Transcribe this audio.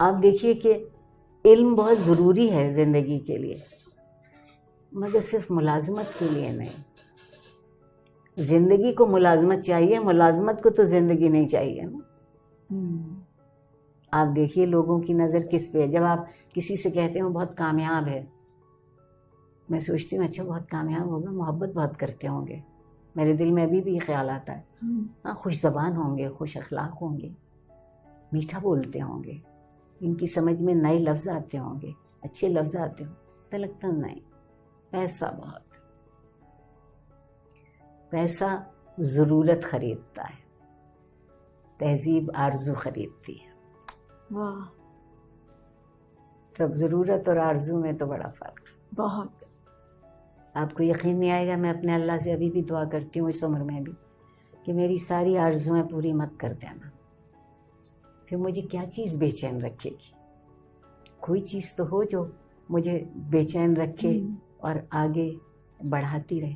آپ دیکھیے کہ علم بہت ضروری ہے زندگی کے لیے، مگر صرف ملازمت کے لیے نہیں. زندگی کو ملازمت چاہیے، ملازمت کو تو زندگی نہیں چاہیے نا. آپ دیکھیے لوگوں کی نظر کس پہ ہے. جب آپ کسی سے کہتے ہیں وہ بہت کامیاب ہے، میں سوچتی ہوں اچھا بہت کامیاب ہوگا، محبت بہت کرتے ہوں گے. میرے دل میں ابھی بھی یہ خیال آتا ہے. ہاں خوش زبان ہوں گے، خوش اخلاق ہوں گے، میٹھا بولتے ہوں گے، ان کی سمجھ میں نئے لفظ آتے ہوں گے، اچھے لفظ آتے ہوں. تو لگتا نہیں، پیسہ بہت، پیسہ ضرورت خریدتا ہے، تہذیب آرزو خریدتی ہے. واہ، تب ضرورت اور آرزو میں تو بڑا فرق ہے. بہت. آپ کو یقین نہیں آئے گا، میں اپنے اللہ سے ابھی بھی دعا کرتی ہوں اس عمر میں بھی کہ میری ساری آرزویں پوری مت کر دینا. پھر مجھے کیا چیز بے چین رکھے گی؟ کوئی چیز تو ہو جو مجھے بے چین رکھے اور آگے بڑھاتی رہے.